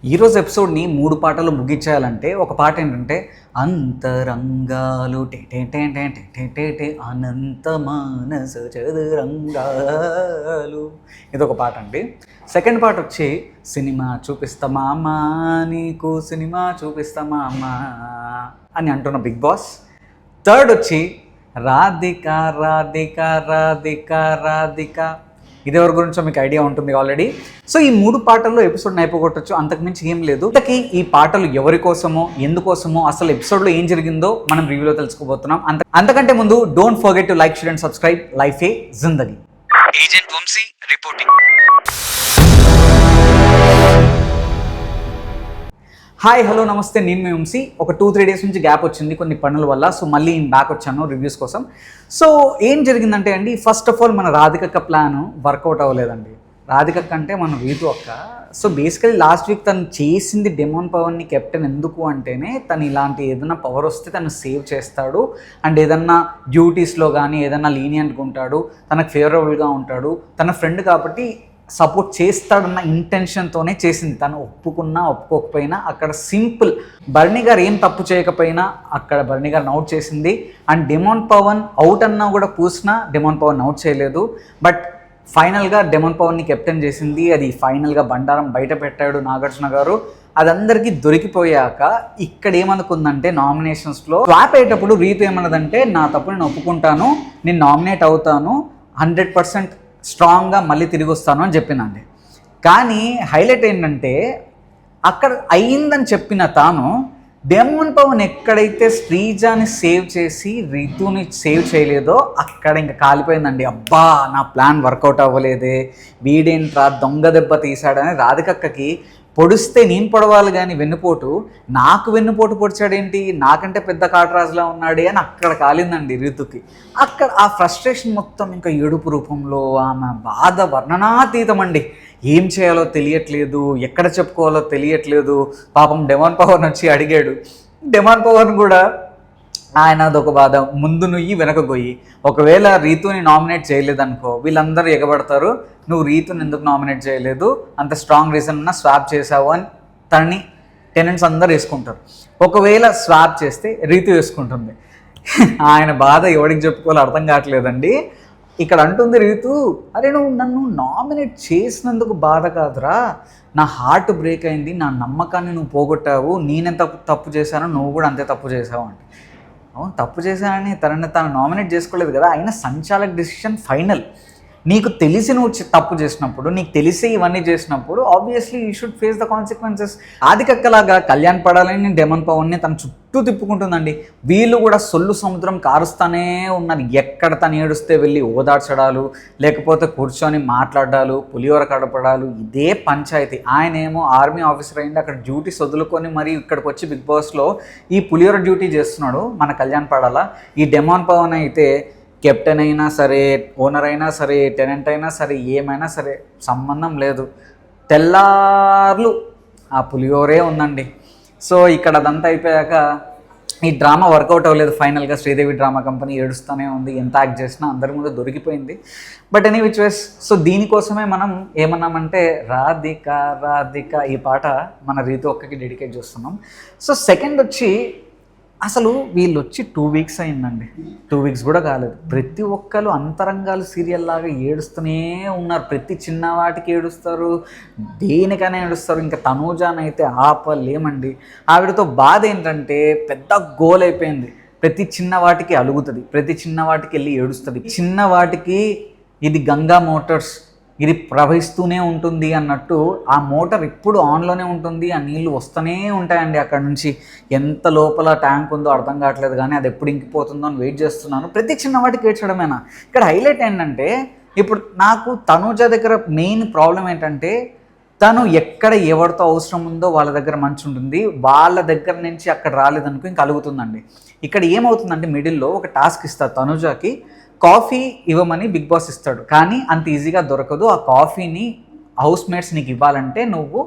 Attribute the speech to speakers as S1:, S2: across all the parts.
S1: ఈరోజు ఎపిసోడ్ని 3 పాటలు ముగించేయాలంటే ఒక పాట ఏంటంటే అంతరంగాలు టే అనంత మానస చదురంగాలు ఇదొక పాట అండి. సెకండ్ పాట వచ్చి సినిమా చూపిస్తా మామా నీకు సినిమా చూపిస్తా మామా అని అంటున్న బిగ్ బాస్. థర్డ్ వచ్చి రాధిక రాధిక రాధిక రాధిక ఇది ఎవరి గురించో మీకు ఐడియా ఉంటుంది ఆల్రెడీ. సో ఈ 3 పాటల్లో ఎపిసోడ్ని అయిపోగొట్టచ్చు, అంతకుమించి ఏం లేదు. ఇంతకీ ఈ పాటలు ఎవరి కోసమో ఎందుకోసమో అసలు ఎపిసోడ్లో ఏం జరిగిందో మనం రివ్యూలో తెలుసుకోబోతున్నాం. అంతకంటే ముందు don't forget to like, share and subscribe life ye zindagi. Agent Vamsi reporting. Hi hello నమస్తే, నేను మీ వంశీ. ఒక 2-3 డేస్ నుంచి గ్యాప్ వచ్చింది కొన్ని పనుల వల్ల. సో మళ్ళీ నేను బ్యాక్ వచ్చాను రివ్యూస్ కోసం. సో ఏం జరిగిందంటే అండి, ఫస్ట్ ఆఫ్ ఆల్ మన రాధికక్క ప్లాన్ వర్కౌట్ అవ్వలేదండి. రాధికక్క అంటే మన రీతు అక్క. సో బేసికలీ లాస్ట్ వీక్ తను చేసింది డెమాన్ పవన్ని కెప్టెన్ ఎందుకు అంటేనే తను ఇలాంటి ఏదైనా పవర్ వస్తే తను సేవ్ చేస్తాడు అండ్ ఏదన్నా డ్యూటీస్లో కానీ ఏదన్నా లీనియంట్గా ఉంటాడు, తనకు ఫేవరబుల్గా ఉంటాడు, తన ఫ్రెండ్ కాబట్టి సపోర్ట్ చేస్తాడన్న ఇంటెన్షన్తోనే చేసింది. తను ఒప్పుకున్నా ఒప్పుకోకపోయినా అక్కడ సింపుల్ బర్నీ గారు ఏం తప్పు చేయకపోయినా అక్కడ బర్నీ గారిని అవుట్ చేసింది. అండ్ డెమాన్ పవన్ అవుట్ అన్నా కూడా పూసినా డెమాన్ పవన్ అవుట్ చేయలేదు. బట్ ఫైనల్గా డెమాన్ పవన్ని కెప్టెన్ చేసింది. అది ఫైనల్గా బండారం బయట పెట్టాడు నాగార్జున గారు. అది అందరికీ దొరికిపోయాక ఇక్కడ ఏమనుకుందంటే నామినేషన్స్లో స్వాప్ అయ్యేటప్పుడు రీతు ఏమన్నదంటే నా తప్పు నేను ఒప్పుకుంటాను, నేను నామినేట్ అవుతాను, 100% స్ట్రాంగ్గా మళ్ళీ తిరిగి వస్తాను అని చెప్పిందండి. కానీ హైలైట్ ఏంటంటే అక్కడ అయ్యిందని చెప్పిన తాను డెమాన్ పవన్ ఎక్కడైతే శ్రీజాని సేవ్ చేసి రితుని సేవ్ చేయలేదో అక్కడ ఇంకా కాలిపోయిందండి. అబ్బా నా ప్లాన్ వర్కౌట్ అవ్వలేదే, వీడేంట్రా దొంగ దెబ్బ తీశాడని రాధికక్కకి పొడిస్తే నేను పొడవాలి కానీ వెన్నుపోటు నాకు వెన్నుపోటు పొడిచాడేంటి, నాకంటే పెద్ద కాటరాజులా ఉన్నాడే అని అక్కడ కాలిందండి రీతుకి. అక్కడ ఆ ఫ్రస్ట్రేషన్ మొత్తం ఇంకా ఏడుపు రూపంలో ఆమె బాధ వర్ణనాతీతం అండి. ఏం చేయాలో తెలియట్లేదు, ఎక్కడ చెప్పుకోవాలో తెలియట్లేదు. పాపం డెమాన్ పవన్ వచ్చి అడిగాడు. డెమాన్ పవన్ కూడా ఆయన అదొక బాధ, ముందు నుయ్యి వెనక గొయ్యి. ఒకవేళ రీతుని నామినేట్ చేయలేదనుకో వీళ్ళందరూ ఎగబడతారు, నువ్వు రీతుని ఎందుకు నామినేట్ చేయలేదు, అంత స్ట్రాంగ్ రీజన్ ఉన్నా స్వాప్ చేసావు అని తనని టెనెంట్స్ అందరూ వేసుకుంటారు. ఒకవేళ స్వాప్ చేస్తే రీతు వేసుకుంటుంది. ఆయన బాధ ఎవరికి చెప్పుకోవాలో అర్థం కావట్లేదండి. ఇక్కడ అంటుంది రీతు, అరే నువ్వు నన్ను నామినేట్ చేసినందుకు బాధ కాదురా, నా హార్ట్ బ్రేక్ అయింది, నా నమ్మకాన్ని నువ్వు పోగొట్టావు, నేనెంత తప్పు చేశానో నువ్వు కూడా అంతే తప్పు చేసావు అంటే. అవును తప్పు చేశానని తనని తాను నామినేట్ చేసుకోలేదు కదా, అయినా సంచాలక్ డెసిషన్ ఫైనల్. నీకు తెలిసి నువ్వు తప్పు చేసినప్పుడు, నీకు తెలిసి ఇవన్నీ చేసినప్పుడు obviously you should face the consequences. ఆదికక్కలాగా కళ్యాణ్ పడాలని డెమాన్ పవన్ని తన చుట్టూ తిప్పుకుంటుందండి. వీళ్ళు కూడా సొల్లు సముద్రం కారుస్తానే ఉన్నారు. ఎక్కడ తను ఏడుస్తే వెళ్ళి ఓదార్చడాలు, లేకపోతే కూర్చొని మాట్లాడాలు, పులిహోర కడపడాలు, ఇదే పంచాయతీ. ఆయన ఏమో ఆర్మీ ఆఫీసర్ అయింది, అక్కడ డ్యూటీస్ వదులుకొని మరి ఇక్కడికి వచ్చి బిగ్ బాస్లో ఈ పులిహోర డ్యూటీ చేస్తున్నాడు మన కళ్యాణ్ పడాలా. ఈ డెమాన్ పవన్ అయితే కెప్టెన్ అయినా సరే, ఓనర్ అయినా సరే, టెనెంట్ అయినా సరే, ఏమైనా సరే సంబంధం లేదు, తెల్లార్లు ఆ పులిహోరే ఉందండి. సో ఇక్కడ అదంతా అయిపోయాక ఈ డ్రామా వర్కౌట్ అవ్వలేదు. ఫైనల్గా శ్రీదేవి డ్రామా కంపెనీ ఏడుస్తూనే ఉంది, ఎంత యాక్ట్ చేసినా అందరి ముందు దొరికిపోయింది. But any which ways, so దీనికోసమే మనం ఏమన్నామంటే రాధిక రాధిక ఈ పాట మన రీతు ఒక్కకి డెడికేట్ చేస్తున్నాం. సో సెకండ్ వచ్చి అసలు వీళ్ళు వచ్చి 2 వీక్స్ అయిందండి, 2 వీక్స్ కూడా కాలేదు. ప్రతి ఒక్కరు అంతరంగాలు సీరియల్ లాగా ఏడుస్తూనే ఉన్నారు. ప్రతి చిన్నవాటికి ఏడుస్తారు, దేనికైనా ఏడుస్తారు. ఇంకా తనూజానైతే ఆపలేమండి. ఆవిడతో బాధ ఏంటంటే పెద్ద గోల్ అయిపోయింది. ప్రతి చిన్నవాటికి అలుగుతుంది, ప్రతి చిన్నవాటికి వెళ్ళి ఏడుస్తుంది. చిన్నవాటికి ఇది గంగా మోటార్స్, ఇది ప్రవహిస్తూనే ఉంటుంది అన్నట్టు ఆ మోటార్ ఎప్పుడు ఆన్లోనే ఉంటుంది, ఆ నీళ్ళు వస్తూనే ఉంటాయండి అక్కడ నుంచి. ఎంత లోపల ట్యాంక్ ఉందో అర్థం కావట్లేదు, కానీ అది ఎప్పుడు ఇంకిపోతుందో అని వెయిట్ చేస్తున్నాను. ప్రతి చిన్నవాటికి ఏడ్చడమేనా. ఇక్కడ హైలైట్ ఏంటంటే ఇప్పుడు నాకు తనూజ దగ్గర మెయిన్ ప్రాబ్లం ఏంటంటే తను ఎక్కడ ఎవరితో అవసరం ఉందో వాళ్ళ దగ్గర మంచి ఉంటుంది, వాళ్ళ దగ్గర నుంచి అక్కడ రాలేదనుకో ఇంక అలుగుతుందండి. ఇక్కడ ఏమవుతుందంటే మిడిల్లో ఒక టాస్క్ ఇస్తారు తనూజకి, కాఫీ ఇవ్వమని బిగ్ బాస్ ఇస్తాడు, కానీ అంత ఈజీగా దొరకదు. ఆ కాఫీని హౌస్ మేట్స్ నీకు ఇవ్వాలంటే నువ్వు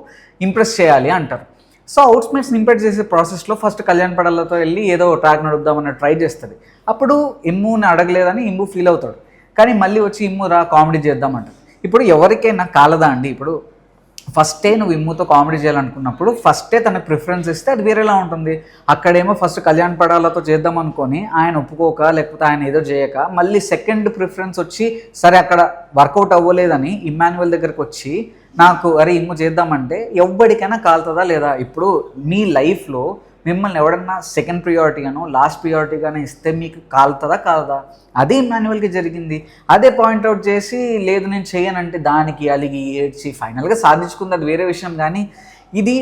S1: ఇంప్రెస్ చేయాలి అంటారు. సో హౌస్ మేట్స్ని ఇంప్రెస్ చేసే ప్రాసెస్లో ఫస్ట్ కళ్యాణ్ పడాలతో వెళ్ళి ఏదో ట్రాక్ నడుపుదామన్న ట్రై చేస్తుంది. అప్పుడు ఇమ్ముని అడగలేదని ఇమ్ము ఫీల్ అవుతాడు, కానీ మళ్ళీ వచ్చి ఇమ్ము రా కామెడీ చేద్దామంటారు. ఇప్పుడు ఎవరికైనా కాలదా అండి, ఇప్పుడు ఫస్టే నువ్వు ఇమ్ముతో కామెడీ చేయాలనుకున్నప్పుడు ఫస్టే తనకు ప్రిఫరెన్స్ ఇస్తే అది వేరేలా ఉంటుంది. అక్కడేమో ఫస్ట్ కళ్యాణ్ పడాలతో చేద్దాం అనుకొని ఆయన ఒప్పుకోక లేకపోతే ఆయన ఏదో చేయక మళ్ళీ సెకండ్ ప్రిఫరెన్స్ వచ్చి సరే అక్కడ వర్కౌట్ అవ్వలేదని ఇమ్మాన్యువల్ దగ్గరకు వచ్చి నాకు అరే ఇమ్ము చేద్దామంటే ఎవ్వడికైనా కాలుతుందా లేదా? ఇప్పుడు మీ లైఫ్లో మిమ్మల్ని ఎవడన్నా సెకండ్ ప్రియారిటీగానో లాస్ట్ ప్రియారిటీగానో ఇస్తే మీకు కాలుతుందా కాదా? అదే ఇమ్మాన్యువల్కి జరిగింది. అదే పాయింట్అవుట్ చేసి లేదు నేను చేయనంటే దానికి అలిగి ఏడ్చి ఫైనల్గా సాధించుకుంది, అది వేరే విషయం. కానీ ఇది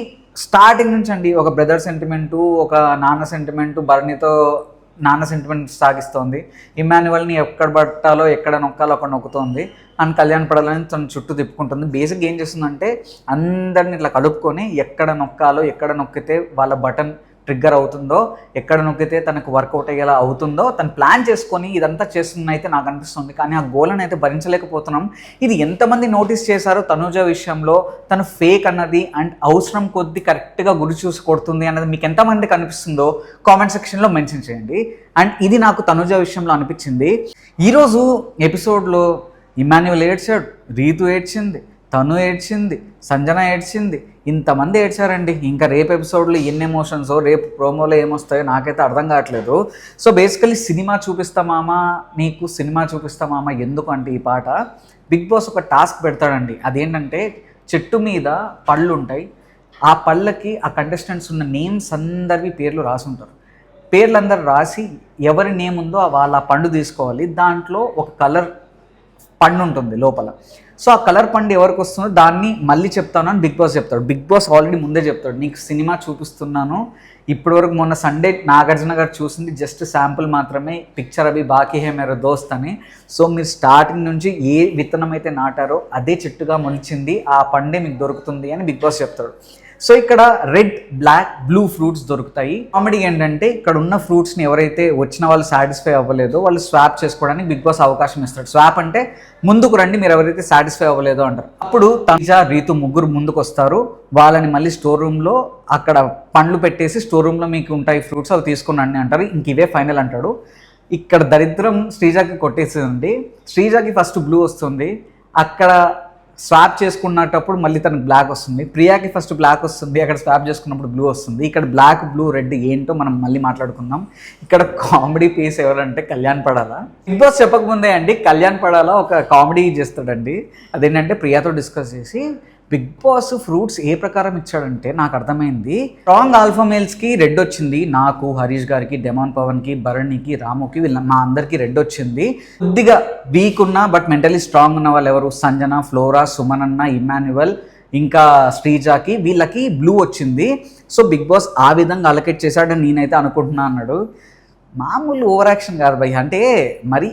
S1: స్టార్టింగ్ నుంచి అండి ఒక బ్రదర్ సెంటిమెంటు, ఒక నాన్న సెంటిమెంటు, భరణితో నాన్న సెంటిమెంట్ సాగిస్తోంది. ఇమ్మాన్యువల్ని ఎక్కడ పట్టాలో ఎక్కడ నొక్కాలో అక్కడ నొక్కుతోంది. అండ్ కళ్యాణ్ పడాలని తన చుట్టూ తిప్పుకుంటుంది. బేసిక్గా ఏం చేస్తుందంటే అందరిని ఇట్లా కలుపుకొని ఎక్కడ నొక్కాలో ఎక్కడ నొక్కితే వాళ్ళ బటన్ ట్రిగ్గర్ అవుతుందో, ఎక్కడ నొక్కితే తనకు వర్కౌట్ అయ్యేలా అవుతుందో తను ప్లాన్ చేసుకొని ఇదంతా చేస్తుందని అయితే నాకు అనిపిస్తుంది. కానీ ఆ గోల్ని అయితే భరించలేకపోతున్నాం. ఇది ఎంతమంది నోటీస్ చేశారో తనుజ విషయంలో తను ఫేక్ అన్నది అండ్ అవసరం కొద్దీ కరెక్ట్గా గురి చూసి కొడుతుంది అన్నది మీకు ఎంతమందికి అనిపిస్తుందో కామెంట్ సెక్షన్లో మెన్షన్ చేయండి. అండ్ ఇది నాకు తనుజ విషయంలో అనిపించింది. ఈరోజు ఎపిసోడ్లో ఇమ్మాన్యువల్ ఏడ్చాడు, రీతు ఏడ్చింది, తను ఏడ్చింది, సంజన ఏడ్చింది, ఇంతమంది ఏడ్చారండి. ఇంకా రేపు ఎపిసోడ్లో ఎన్ని ఎమోషన్సో రేపు ప్రోమోలో ఏమొస్తాయో నాకైతే అర్థం కావట్లేదు. సో బేసికలీ సినిమా చూపిస్తామామా నీకు, సినిమా చూపిస్తామామా ఎందుకు అంటే ఈ పాట బిగ్ బాస్ ఒక టాస్క్ పెడతాడండి. అదేంటంటే చెట్టు మీద పళ్ళు ఉంటాయి, ఆ పళ్ళకి ఆ కంటెస్టెంట్స్ ఉన్న నేమ్స్ అందరివి పేర్లు రాసి ఉంటారు. పేర్లందరూ రాసి ఎవరి నేమ్ ఉందో వాళ్ళ ఆ పండు తీసుకోవాలి. దాంట్లో ఒక కలర్ పండు ఉంటుంది లోపల. సో ఆ కలర్ పండు ఎవరికి వస్తుందో దాన్ని మళ్ళీ చెప్తాను అని బిగ్ బాస్ చెప్తాడు. బిగ్ బాస్ ఆల్రెడీ ముందే చెప్తాడు నీకు సినిమా చూపిస్తున్నాను. ఇప్పటివరకు మొన్న సండే నాగార్జున గారు చూసింది జస్ట్ శాంపుల్ మాత్రమే, పిక్చర్ అవి బాకీ హే మేరా దోస్త్ అని. సో మీరు స్టార్టింగ్ నుంచి ఏ విత్తనం అయితే నాటారో అదే చెట్టుగా మొలిచింది, ఆ పండే మీకు దొరుకుతుంది అని బిగ్ బాస్ చెప్తాడు. సో ఇక్కడ రెడ్, బ్లాక్, బ్లూ ఫ్రూట్స్ దొరుకుతాయి. కామెడీ ఏంటంటే ఇక్కడ ఉన్న ఫ్రూట్స్ని ఎవరైతే వచ్చిన వాళ్ళు సాటిస్ఫై అవ్వలేదో వాళ్ళు స్వాప్ చేసుకోవడానికి బిగ్ బాస్ అవకాశం ఇస్తాడు. స్వాప్ అంటే ముందుకు రండి మీరు ఎవరైతే సాటిస్ఫై అవ్వలేదో అంటారు. అప్పుడు తనుజ, రీతు ముగ్గురు ముందుకు వస్తారు. వాళ్ళని మళ్ళీ స్టోర్ రూమ్లో అక్కడ పండ్లు పెట్టేసి స్టోర్ రూమ్లో మీకు ఉంటాయి ఫ్రూట్స్ అవి తీసుకుని అంటారు. ఇంక ఇవే ఫైనల్ అంటాడు. ఇక్కడ దరిద్రం శ్రీజాకి కొట్టేసింది. శ్రీజాకి ఫస్ట్ బ్లూ వస్తుంది, అక్కడ స్వాప్ చేసుకున్నప్పుడు మళ్ళీ తనకు బ్లాక్ వస్తుంది. ప్రియాకి ఫస్ట్ బ్లాక్ వస్తుంది, అక్కడ స్వాప్ చేసుకున్నప్పుడు బ్లూ వస్తుంది. ఇక్కడ బ్లాక్, బ్లూ, రెడ్ ఏంటో మనం మళ్ళీ మాట్లాడుకుందాం. ఇక్కడ కామెడీ పీస్ ఎవరంటే కళ్యాణ్ పడాలా. బిగ్ బాస్ చెప్పకముందే అండి కళ్యాణ్ పడాలా ఒక కామెడీ చేస్తాడండి. అదేంటంటే ప్రియాతో డిస్కస్ చేసి బిగ్ బాస్ ఫ్రూట్స్ ఏ ప్రకారం ఇచ్చాడంటే నాకు అర్థమైంది. స్ట్రాంగ్ ఆల్ఫా మేల్స్కి రెడ్ వచ్చింది, నాకు, హరీష్ గారికి, డెమాన్ పవన్కి, భరణికి, రాముకి, వీళ్ళ మా అందరికీ రెడ్ వచ్చింది. కొద్దిగా వీక్ ఉన్న బట్ మెంటలీ స్ట్రాంగ్ ఉన్న వాళ్ళు ఎవరు? సంజన, ఫ్లోరా, సుమనన్న, ఇమ్మాన్యువల్, ఇంకా శ్రీజాకి, వీళ్ళకి బ్లూ వచ్చింది. సో బిగ్ బాస్ ఆ విధంగా అలకేట్ చేశాడని నేనైతే అనుకుంటున్నా అన్నాడు. మామూలు ఓవర్ యాక్షన్ కాదు భయ్, అంటే మరి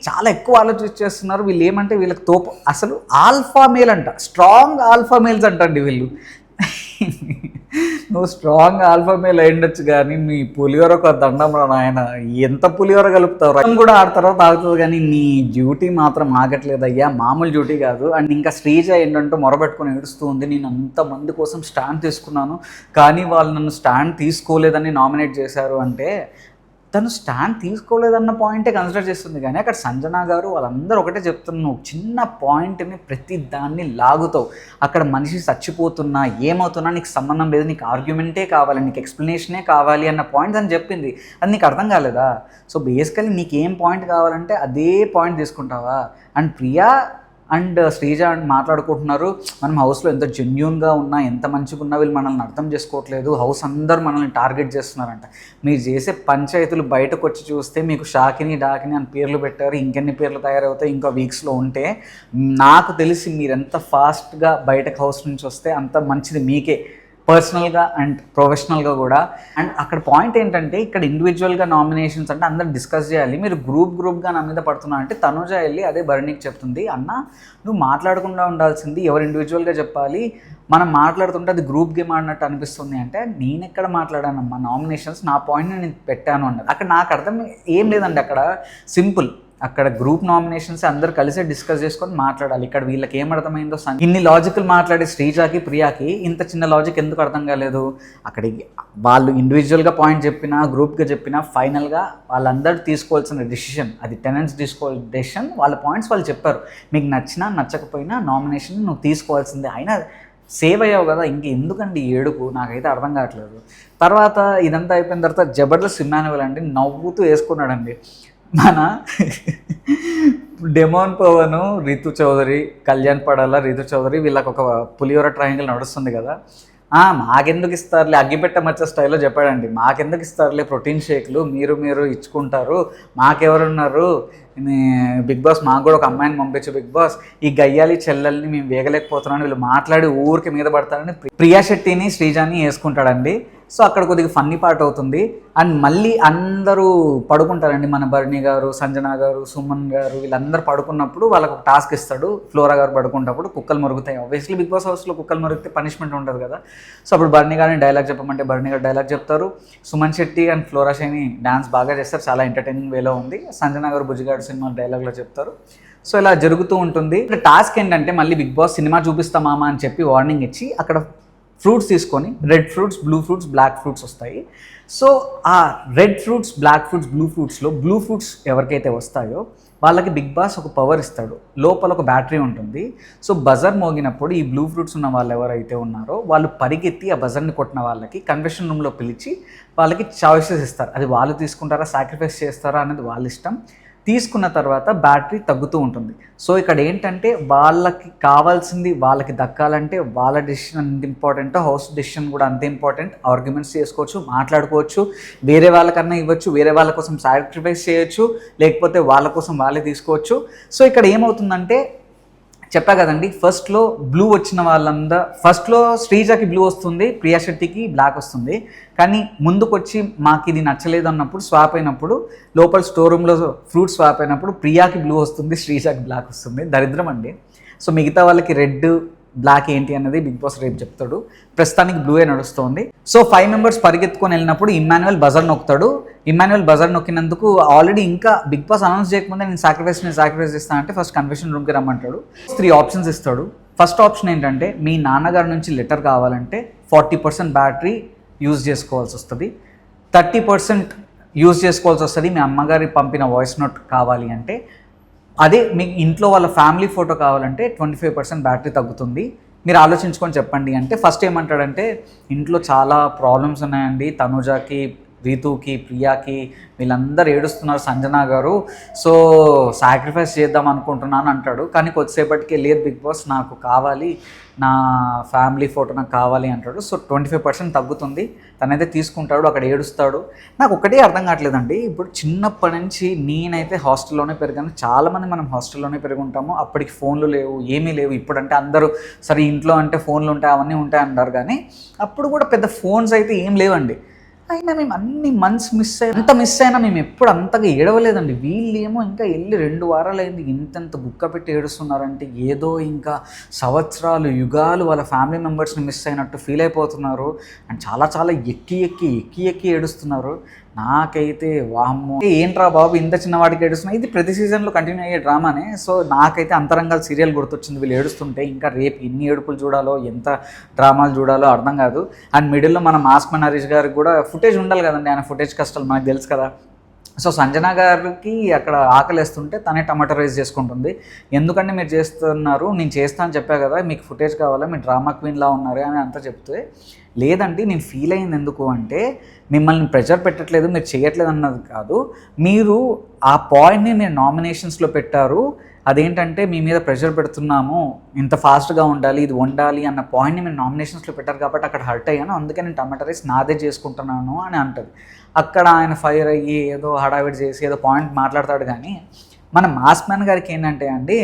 S1: చాలా ఎక్కువ ఆలోచించేస్తున్నారు వీళ్ళు. ఏమంటే వీళ్ళకి తోపు అసలు ఆల్ఫా మేల్ అంట, స్ట్రాంగ్ ఆల్ఫా మేల్స్ అంటండి వీళ్ళు. నువ్వు స్ట్రాంగ్ ఆల్ఫా మేల్ అయ్యుండొచ్చు కానీ నీ పులిహోర ఒక దండం రా నాయన, ఎంత పులిహోర కలుపుతావు. రకం కూడా ఆడతారో తాగుతుంది కానీ నీ డ్యూటీ మాత్రం ఆగట్లేదు అయ్యా, మామూలు డ్యూటీ కాదు. అండ్ ఇంకా శ్రీజ ఏంటంటే మొరబెట్టుకుని ఏడుస్తూ ఉంది, నేను అంతమంది కోసం స్టాండ్ తీసుకున్నాను కానీ వాళ్ళు నన్ను స్టాండ్ తీసుకోలేదని నామినేట్ చేశారు అంటే తను స్టాండ్ తీసుకోలేదన్న పాయింటే కన్సిడర్ చేస్తుంది. కానీ అక్కడ సంజన గారు వాళ్ళందరూ ఒకటే చెప్తున్నారు, నువ్వు చిన్న పాయింట్ని ప్రతి దాన్ని లాగుతావు, అక్కడ మనిషి చచ్చిపోతున్నా ఏమవుతున్నా నీకు సంబంధం లేదు, నీకు ఆర్గ్యుమెంటే కావాలి, నీకు ఎక్స్ప్లెనేషనే కావాలి అన్న పాయింట్ అని చెప్పింది. అది నీకు అర్థం కాలేదా? సో బేసికలీ నీకు ఏం పాయింట్ కావాలంటే అదే పాయింట్ తీసుకుంటావా? అండ్ ప్రియా అండ్ శ్రీజ మాట్లాడుకుంటున్నారు, మనం హౌస్లో ఎంత జెన్యూన్గా ఉన్నా ఎంత మంచిగా ఉన్నా వీళ్ళు మనల్ని అర్థం చేసుకోవట్లేదు, హౌస్ అందరూ మనల్ని టార్గెట్ చేస్తున్నారంట. మీరు చేసే పంచాయతీలు బయటకు వచ్చి చూస్తే మీకు షాకిని, డాకిని అని పేర్లు పెట్టారు, ఇంకెన్ని పేర్లు తయారవుతాయి ఇంకా వీక్స్లో ఉంటే. నాకు తెలిసి మీరు ఎంత ఫాస్ట్గా బయటకు హౌస్ నుంచి వస్తే అంత మంచిది మీకే, పర్సనల్గా అండ్ ప్రొఫెషనల్గా కూడా. అండ్ అక్కడ పాయింట్ ఏంటంటే ఇక్కడ ఇండివిజువల్గా నామినేషన్స్ అంటే అందరు డిస్కస్ చేయాలి, మీరు గ్రూప్గా నా మీద పడుతున్నా అంటే తనుజ వెళ్ళి అదే భరణికి చెప్తుంది, అన్న నువ్వు మాట్లాడకుండా ఉండాల్సింది ఎవరు ఇండివిజువల్గా చెప్పాలి, మనం మాట్లాడుతుంటే అది గ్రూప్ గేమ్ ఆడినట్టు అనిపిస్తుంది అంటే నేను ఎక్కడ మాట్లాడానమ్మా, నామినేషన్స్ నా పాయింట్ని నేను పెట్టాను అన్నది. అక్కడ నాకు అర్థం ఏం లేదండి, అక్కడ సింపుల్, అక్కడ గ్రూప్ నామినేషన్స్ అందరు కలిసే డిస్కస్ చేసుకొని మాట్లాడాలి. ఇక్కడ వీళ్ళకి ఏం అర్థమైందో, ఇన్ని లాజికల్ మాట్లాడే శ్రీజాకి, ప్రియాకి ఇంత చిన్న లాజిక్ ఎందుకు అర్థం కాలేదు? అక్కడికి వాళ్ళు ఇండివిజువల్గా పాయింట్ చెప్పినా గ్రూప్గా చెప్పినా ఫైనల్గా వాళ్ళందరూ తీసుకోవాల్సిన డెసిషన్, అది టెనెంట్స్ తీసుకోవాల్సిన డెసిషన్, వాళ్ళ పాయింట్స్ వాళ్ళు చెప్పారు. మీకు నచ్చినా నచ్చకపోయినా నామినేషన్ నువ్వు తీసుకోవాల్సిందే. అయినా సేవ్ అయ్యావు కదా ఇంక ఎందుకండి ఏడుపు, నాకైతే అర్థం కావట్లేదు. తర్వాత ఇదంతా అయిపోయిన తర్వాత జబర్దస్త్ ఇమ్మాన్యువల్ అండి నవ్వుతూ వేసుకున్నాడండి. మన డెమోన్ పవన్, రితు చౌదరి, కళ్యాణ్ పడాల, రితు చౌదరి వీళ్ళకి ఒక పులిహోర ట్రయాంగిల్ నడుస్తుంది కదా, మాకెందుకు ఇస్తారులే అగ్గిపెట్ట మచ్చ స్టైల్లో చెప్పాడండి. మాకెందుకు ఇస్తారులే ప్రోటీన్ షేక్లు, మీరు ఇచ్చుకుంటారు, మాకెవరున్నారు, బిగ్ బాస్ మాకు కూడా ఒక అమ్మాయిని పంపించు బిగ్ బాస్, ఈ గయ్యాలి చెల్లెల్ని మేము వేగలేకపోతున్నాను, వీళ్ళు మాట్లాడి ఊరికి మీద పడతారని ప్రియా శెట్టిని శ్రీజాని వేసుకుంటాడండి. సో అక్కడ కొద్దిగా ఫన్నీ పార్ట్ అవుతుంది. అండ్ మళ్ళీ అందరూ పడుకుంటారండి, మన బర్నీ గారు, సంజన గారు, సుమన్ గారు వీళ్ళందరూ పడుకున్నప్పుడు వాళ్ళకు ఒక టాస్క్ ఇస్తాడు. ఫ్లోరా గారు పడుకున్నప్పుడు కుక్కలు మరుగుతాయి. ఆబ్వియస్లీ బిగ్ బాస్ హౌస్లో కుక్కలు మరిగితే పనిష్మెంట్ ఉంటుంది కదా. సో అప్పుడు బర్నీ గారిని డైలాగ్ చెప్పమంటే బర్నీ గారు డైలాగ్ చెప్తారు. సుమన్ శెట్టి అండ్ ఫ్లోరా షైని డాన్స్ బాగా చేస్తారు, చాలా ఎంటర్టైనింగ్ వేలో ఉంది. సంజన గారు బుజ్జిగాడు సినిమా డైలాగ్లో చెప్తారు. సో ఇలా జరుగుతూ ఉంటుంది. టాస్క్ ఏంటంటే మళ్ళీ బిగ్ బాస్ సినిమా చూపిస్తా మామ అని చెప్పి వార్నింగ్ ఇచ్చి అక్కడ ఫ్రూట్స్ తీసుకొని red fruits, blue fruits, black fruits వస్తాయి. సో ఆ red fruits, black fruits, blue ఫ్రూట్స్లో బ్లూ ఫ్రూట్స్ ఎవరికైతే వస్తాయో వాళ్ళకి బిగ్ బాస్ ఒక పవర్ ఇస్తాడు. లోపల ఒక బ్యాటరీ ఉంటుంది. సో బజర్ మోగినప్పుడు ఈ బ్లూ ఫ్రూట్స్ ఉన్న వాళ్ళు ఎవరైతే ఉన్నారో వాళ్ళు పరిగెత్తి ఆ బజర్ని కొట్టిన వాళ్ళకి కన్వెన్షన్ రూమ్లో పిలిచి వాళ్ళకి చాయిసెస్ ఇస్తారు. అది వాళ్ళు తీసుకుంటారా, సాక్రిఫైస్ చేస్తారా అనేది వాళ్ళ ఇష్టం. తీసుకున్న తర్వాత బ్యాటరీ తగ్గుతూ ఉంటుంది. సో ఇక్కడ ఏంటంటే వాళ్ళకి కావాల్సింది వాళ్ళకి దక్కాలంటే వాళ్ళ డెసిషన్ అంత ఇంపార్టెంట్, హౌస్ డెసిషన్ కూడా అంతే ఇంపార్టెంట్. ఆర్గ్యుమెంట్స్ చేసుకోవచ్చు, మాట్లాడుకోవచ్చు, వేరే వాళ్ళకన్నా ఇవ్వచ్చు, వేరే వాళ్ళ కోసం సాక్రిఫైస్ చేయొచ్చు, లేకపోతే వాళ్ళ కోసం వాళ్ళే తీసుకోవచ్చు. సో ఇక్కడ ఏమవుతుందంటే చెప్పా కదండి, ఫస్ట్లో బ్లూ వచ్చిన వాళ్ళందరూ, ఫస్ట్లో శ్రీజాకి బ్లూ వస్తుంది, ప్రియా శెట్టికి బ్లాక్ వస్తుంది. కానీ ముందుకు వచ్చి మాకు ఇది నచ్చలేదు అన్నప్పుడు స్వాప్ అయినప్పుడు లోపల స్టోర్ రూమ్లో ఫ్రూట్ స్వాప్ అయినప్పుడు ప్రియాకి బ్లూ వస్తుంది, శ్రీజాకి బ్లాక్ వస్తుంది. దరిద్రం అండి. సో మిగతా వాళ్ళకి రెడ్, బ్లాక్ ఏంటి అనేది బిగ్ బాస్ రేపు చెప్తాడు. ప్రస్తుతానికి బ్లూయే నడుస్తుంది. సో 5 మెంబర్స్ పరిగెత్తుకొని వెళ్ళినప్పుడు ఇమ్మాన్యువల్ బజర్ నొక్కుతాడు. ఇమ్మాన్యువల్ బజర్ నొక్కినందుకు ఆల్రెడీ ఇంకా బిగ్ బాస్ అనౌన్స్ చేయకముందే నేను సాక్రిఫైస్ చేస్తానంటే ఫస్ట్ కన్వెన్షన్ రూమ్కి రమ్మంటాడు. 3 ఆప్షన్స్ ఇస్తాడు. ఫస్ట్ ఆప్షన్ ఏంటంటే మీ నాన్నగారి నుంచి లెటర్ కావాలంటే 40% బ్యాటరీ యూజ్ చేసుకోవాల్సి వస్తుంది, 30% యూజ్ చేసుకోవాల్సి వస్తుంది మీ అమ్మగారి పంపిన వాయిస్ నోట్ కావాలి అంటే. అదే మీ ఇంట్లో వాళ్ళ ఫ్యామిలీ ఫోటో కావాలంటే 25% బ్యాటరీ తగ్గుతుంది, మీరు ఆలోచించుకొని చెప్పండి అంటే. ఫస్ట్ ఏమంటాడంటే ఇంట్లో చాలా ప్రాబ్లమ్స్ ఉన్నాయండి, తనుజాకి, రీతుకి, ప్రియాకి వీళ్ళందరూ ఏడుస్తున్నారు సంజన గారు, సో సాక్రిఫైస్ చేద్దాం అనుకుంటున్నాను అంటాడు. కానీ కొద్దిసేపటికి లేదు బిగ్ బాస్ నాకు కావాలి, నా ఫ్యామిలీ ఫోటో నాకు కావాలి అంటాడు. సో 25% తగ్గుతుంది, తనైతే తీసుకుంటాడు. అక్కడ ఏడుస్తాడు. నాకు ఒకటే అర్థం కావట్లేదండి, ఇప్పుడు చిన్నప్పటి నుంచి నేనైతే హాస్టల్లోనే పెరిగాను, చాలామంది మనం హాస్టల్లోనే పెరిగి ఉంటాము. అప్పటికి ఫోన్లు లేవు, ఏమీ లేవు. ఇప్పుడంటే అందరూ సరే ఇంట్లో అంటే ఫోన్లు ఉంటాయి అవన్నీ ఉంటాయి అంటారు, కానీ అప్పుడు కూడా పెద్ద ఫోన్స్ అయితే ఏం లేవండి. అయినా మేము అన్ని మంత్స్ మిస్ అయినా మేము ఎప్పుడు అంతగా ఏడవలేదండి. వీళ్ళేమో ఇంకా వెళ్ళి 2 వారాలు అయింది ఇంత గుక్క పెట్టి ఏడుస్తున్నారంటే ఏదో ఇంకా సంవత్సరాలు, యుగాలు వాళ్ళ ఫ్యామిలీ మెంబర్స్ని మిస్ అయినట్టు ఫీల్ అయిపోతున్నారు. అండ్ చాలా ఎక్కి ఏడుస్తున్నారు. నాకైతే వామ్మో ఏంట్రా బాబు ఇంత చిన్నవాడికి ఏడుస్తున్నా. ఇది ప్రతి సీజన్లో కంటిన్యూ అయ్యే డ్రామానే. సో నాకైతే అంతరంగాలు సీరియల్ గుర్తొచ్చింది. వీళ్ళు ఏడుస్తుంటే ఇంకా రేపు ఎన్ని ఏడుపులు చూడాలో, ఎంత డ్రామాలు చూడాలో అర్థం కాదు. అండ్ మిడిల్లో మన మాస్క్ నరేష్ గారికి కూడా ఫుటేజ్ ఉండాలి కదండి, ఆయన ఫుటేజ్ కష్టాలు మనకు తెలుసు కదా. సో సంజన గారికి అక్కడ ఆకలిస్తుంటే తనే టమాటో రైస్ చేసుకుంటుంది. ఎందుకంటే మీరు చేస్తున్నారు, నేను చేస్తాను చెప్పా కదా, మీకు ఫుటేజ్ కావాలా, మీరు డ్రామా క్వీన్లా ఉన్నారే అని అంతా చెప్తే, లేదండి నేను ఫీల్ అయింది ఎందుకు అంటే మిమ్మల్ని ప్రెషర్ పెట్టట్లేదు, మీరు చేయట్లేదు అన్నది కాదు, మీరు ఆ పాయింట్ని నేను నామినేషన్స్లో పెట్టారు, అదేంటంటే మీ మీద ప్రెషర్ పెడుతున్నాము, ఇంత ఫాస్ట్గా ఉండాలి, ఇది వండాలి అన్న పాయింట్ని మీరు నామినేషన్స్లో పెట్టారు కాబట్టి అక్కడ హర్ట్ అయ్యాను, అందుకే నేను టమాటో రైస్ నాదే చేసుకుంటున్నాను అని అంటుంది. అక్కడ ఆయన ఫైర్ అయ్యి ఏదో హడావిడి చేసి ఏదో పాయింట్ మాట్లాడతాడు. కానీ మన మాస్ మ్యాన్ గారికి ఏంటంటే అండి,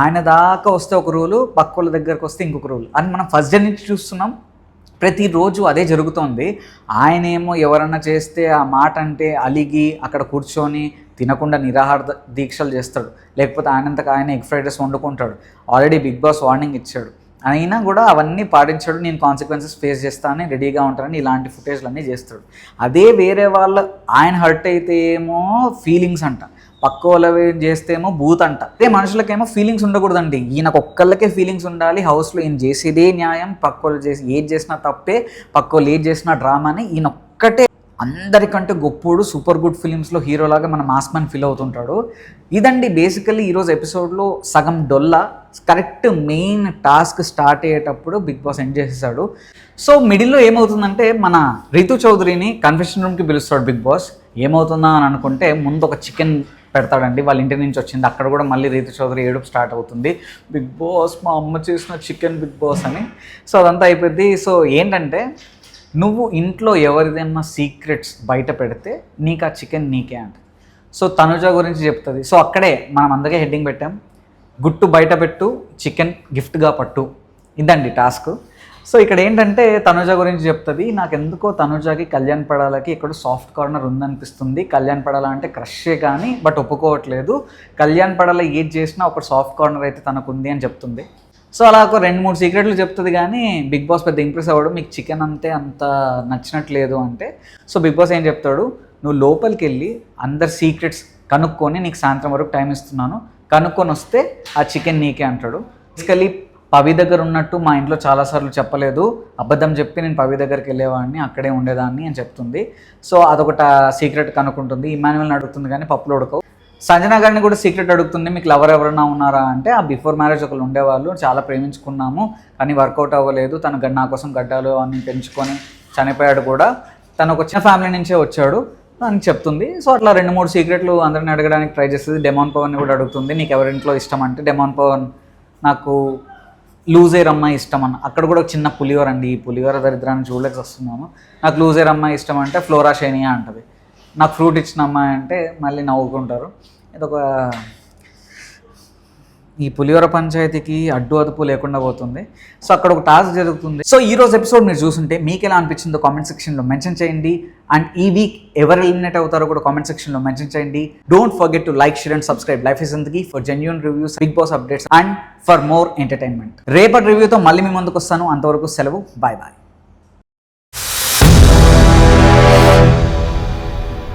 S1: ఆయన దాకా వస్తే ఒక రూలు, పక్క వాళ్ళ దగ్గరకు వస్తే ఇంకొక రూల్ అని మనం ఫస్ట్ డే నుంచి చూస్తున్నాం. ప్రతిరోజు అదే జరుగుతోంది. ఆయనేమో ఎవరన్నా చేస్తే ఆ మాట అంటే అలిగి అక్కడ కూర్చొని తినకుండా నిరాహార దీక్షలు చేస్తాడు, లేకపోతే ఆయనంతకు ఆయన ఎగ్ ఫ్రైడ్ రైస్ వండుకుంటాడు. ఆల్రెడీ బిగ్ బాస్ వార్నింగ్ ఇచ్చాడు, అయినా కూడా అవన్నీ పాటించాడు. నేను కాన్సిక్వెన్సెస్ ఫేస్ చేస్తానని రెడీగా ఉంటానని ఇలాంటి ఫుటేజ్లు అన్నీ చేస్తాడు. అదే వేరే వాళ్ళ ఆయన హర్ట్ అయితే ఏమో ఫీలింగ్స్ అంట, పక్క వాళ్ళవి చేస్తేమో బూత్ అంట. అదే మనుషులకేమో ఫీలింగ్స్ ఉండకూడదండి, ఈయనకు ఒక్కళ్ళకే ఫీలింగ్స్ ఉండాలి. హౌస్లో ఈయన చేసేదే న్యాయం, పక్క వాళ్ళు చేసి ఏది చేసినా తప్పే, పక్క వాళ్ళు ఏది చేసినా డ్రామాని, ఈయన ఒక్కటే అందరికంటే గొప్పోడు, సూపర్ గుడ్ ఫిలిమ్స్లో హీరోలాగా మన మాస్ మ్యాన్ ఫీల్ అవుతుంటాడు. ఇదండి బేసికల్లీ ఈరోజు ఎపిసోడ్లో సగం డొల్ల. కరెక్ట్ మెయిన్ టాస్క్ స్టార్ట్ అయ్యేటప్పుడు బిగ్ బాస్ ఎండ్ చేసేసాడు. సో మిడిల్లో ఏమవుతుందంటే మన రితు చౌదరిని కన్ఫెషన్ రూమ్కి పిలుస్తాడు బిగ్ బాస్. ఏమవుతుందా అని అనుకుంటే ముందు ఒక చికెన్ పెడతాడండి, వాళ్ళ ఇంటి నుంచి వచ్చింది. అక్కడ కూడా మళ్ళీ రీతు చౌదరి ఏడుపు స్టార్ట్ అవుతుంది, బిగ్ బాస్ మా అమ్మ చేసిన చికెన్ బిగ్ బాస్ అని. సో అదంతా అయిపోద్ది. సో ఏంటంటే నువ్వు ఇంట్లో ఎవరిదైనా సీక్రెట్స్ బయట పెడితే నీకు ఆ చికెన్ నీకే అంట. సో తనుజ గురించి చెప్తుంది. సో అక్కడే మనం అందరికీ హెడ్డింగ్ పెట్టాం, గుట్టు బయట పెట్టు, చికెన్ గిఫ్ట్గా పట్టు. ఇదండి టాస్క్. సో ఇక్కడ ఏంటంటే తనుజ గురించి చెప్తుంది. నాకెందుకో తనుజకి కళ్యాణ్ పడాలకి ఇక్కడ సాఫ్ట్ కార్నర్ ఉందనిపిస్తుంది. కళ్యాణ్ పడాల అంటే క్రషే కానీ బట్ ఒప్పుకోవట్లేదు. కళ్యాణ్ పడాల ఏది చేసినా ఒక సాఫ్ట్ కార్నర్ అయితే తనకు ఉంది అని చెప్తుంది. సో అలా ఒక 2-3 సీక్రెట్లు చెప్తుంది కానీ బిగ్ బాస్ పెద్ద ఇంప్రెస్ అవ్వడు. మీకు చికెన్ అంతే అంత నచ్చినట్లేదు అంటే. సో బిగ్ బాస్ ఏం చెప్తాడు, నువ్వు లోపలికి వెళ్ళి అందరి సీక్రెట్స్ కనుక్కొని నీకు సాయంత్రం వరకు టైం ఇస్తున్నాను, కనుక్కొని వస్తే ఆ చికెన్ నీకే అంటాడు. బేసికలీ పవి దగ్గర ఉన్నట్టు మా ఇంట్లో చాలాసార్లు చెప్పలేదు, అబద్ధం చెప్పి నేను పవి దగ్గరికి వెళ్ళేవాడిని, అక్కడే ఉండేదాన్ని అని చెప్తుంది. So అదొకట secret కనుక్కుంటుంది. ఇమాన్యువల్ని అడుగుతుంది కానీ పప్పులు ఉడకవు. సంజన గారిని కూడా సీక్రెట్ అడుగుతుంది, మీకు లవర్ ఎవరైనా ఉన్నారా అంటే ఆ బిఫోర్ మ్యారేజ్ ఒకళ్ళు ఉండేవాళ్ళు, చాలా ప్రేమించుకున్నాము కానీ వర్కౌట్ అవ్వలేదు, తను నా కోసం గడ్డాలు అన్నీ పెంచుకొని చనిపోయాడు కూడా, తను ఒక చిన్న ఫ్యామిలీ నుంచే వచ్చాడు అని చెప్తుంది. సో అట్లా 2-3 సీక్రెట్లు అందరిని అడగడానికి ట్రై చేస్తుంది. డెమాన్ పవన్ని కూడా అడుగుతుంది, నీకు ఎవరింట్లో ఇష్టం అంటే డెమాన్ పవన్ నాకు లూజర్ అమ్మాయి ఇష్టం అన్న. అక్కడ కూడా చిన్న పులిహోర అండి, ఈ పులిహోర దరిద్రాన్ని చూడలేక వస్తున్నాము. నాకు లూజర్ అమ్మాయి ఇష్టం అంటే ఫ్లోరా షేనియా అంటది. నాకు ఫ్రూట్ ఇచ్చిన అమ్మాయి అంటే మళ్ళీ నవ్వుకుంటారు. ఇదొక ఈ పులిహోర పంచాయతీకి అడ్డు అదుపు లేకుండా పోతుంది. సో అక్కడ ఒక టాస్క్ జరుగుతుంది. సో ఈ రోజు ఎపిసోడ్ మీరు చూస్తుంటే మీకు ఎలా అనిపించిందో కామెంట్ సెక్షన్లో మెన్షన్ చేయండి. అండ్ ఈ వీక్ ఎవరు ఎలిమినేట్ అవుతారో కూడా కామెంట్ సెక్షన్లో మెన్షన్ చేయండి. Don't forget to like, share and subscribe life is Zindagi for genuine reviews, Bigg Boss updates and for more entertainment. రేపటి రివ్యూతో మళ్ళీ మీ ముందుకు వస్తాను. అంతవరకు సెలవు, బాయ్ బాయ్.